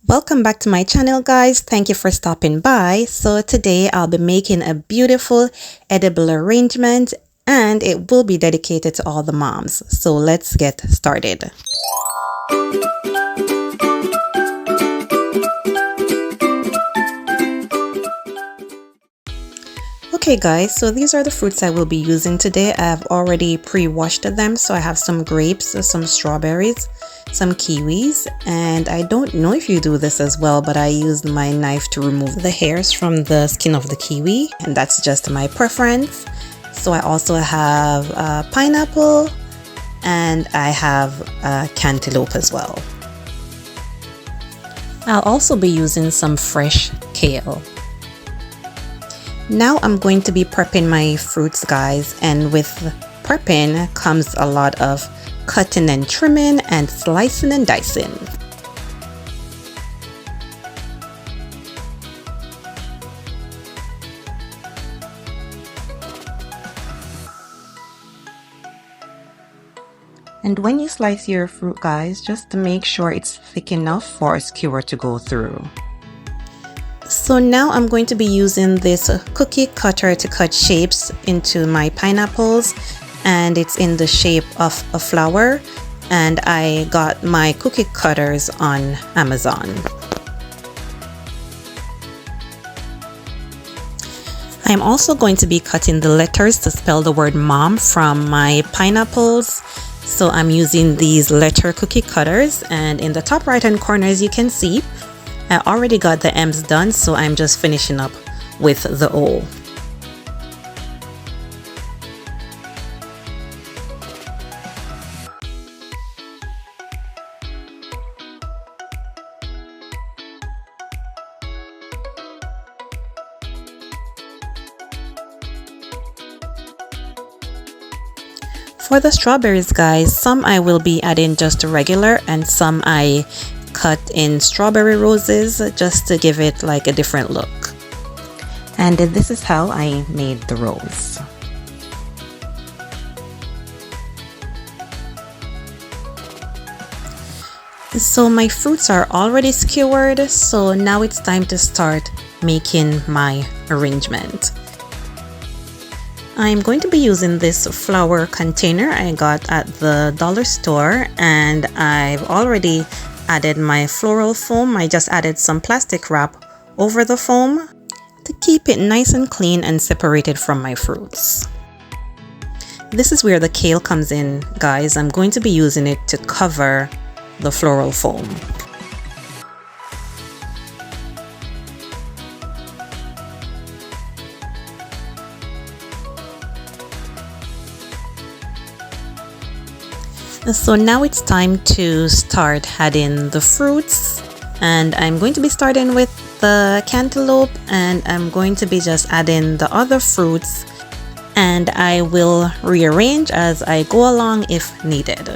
Welcome back to my channel, guys. Thank you for stopping by. So today I'll be making a beautiful edible arrangement and it will be dedicated to all the moms. So let's get started. Okay guys, so these are the fruits I will be using today. I've already pre-washed them, so I have some grapes, some strawberries, some kiwis, and I don't know if you do this as well, but I used my knife to remove the hairs from the skin of the kiwi, and that's just my preference. So I also have pineapple and I have cantaloupe as well. I'll also be using some fresh kale. Now I'm going to be prepping my fruits, guys, and with prepping comes a lot of cutting and trimming and slicing and dicing. And when you slice your fruit, guys, just to make sure it's thick enough for a skewer to go through. So now I'm going to be using this cookie cutter to cut shapes into my pineapples, and it's in the shape of a flower, and I got my cookie cutters on Amazon. I'm also going to be cutting the letters to spell the word mom from my pineapples. So I'm using these letter cookie cutters, and in the top right hand corner, as you can see, I already got the M's done, so I'm just finishing up with the O. For the strawberries, guys, some I will be adding just regular and some I cut in strawberry roses just to give it like a different look. And this is how I made the rose. So my fruits are already skewered, so now it's time to start making my arrangement. I'm going to be using this flower container I got at the dollar store, and I've already added my floral foam. I just added some plastic wrap over the foam to keep it nice and clean and separated from my fruits. This is where the kale comes in, guys. I'm going to be using it to cover the floral foam. So now it's time to start adding the fruits, and I'm going to be starting with the cantaloupe, and I'm going to be just adding the other fruits, and I will rearrange as I go along if needed.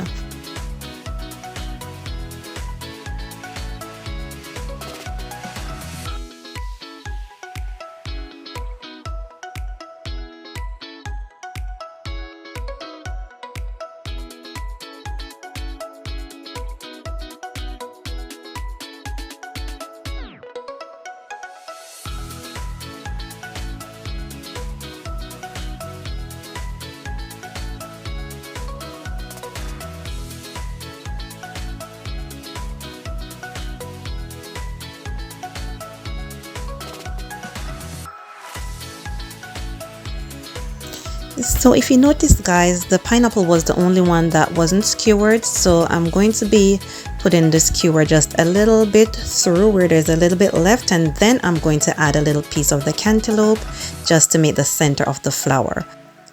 So if you notice, guys, the pineapple was the only one that wasn't skewered, so I'm going to be putting the skewer just a little bit through where there's a little bit left, and then I'm going to add a little piece of the cantaloupe just to make the center of the flower.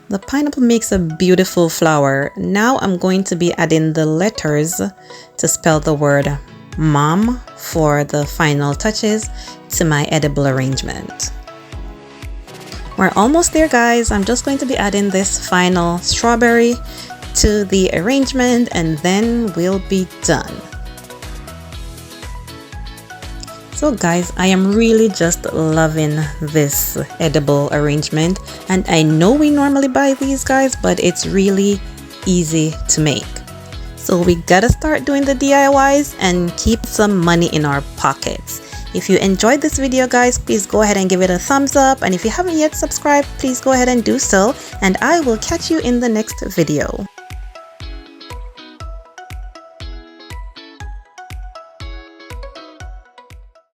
The pineapple makes a beautiful flower. Now I'm going to be adding the letters to spell the word mom for the final touches to my edible arrangement. We're almost there, guys. I'm just going to be adding this final strawberry to the arrangement, and then we'll be done. So guys, I am really just loving this edible arrangement, and I know we normally buy these, guys, but it's really easy to make. So we gotta start doing the DIYs and keep some money in our pockets. If you enjoyed this video, guys, please go ahead and give it a thumbs up. And if you haven't yet subscribed, please go ahead and do so. And I will catch you in the next video.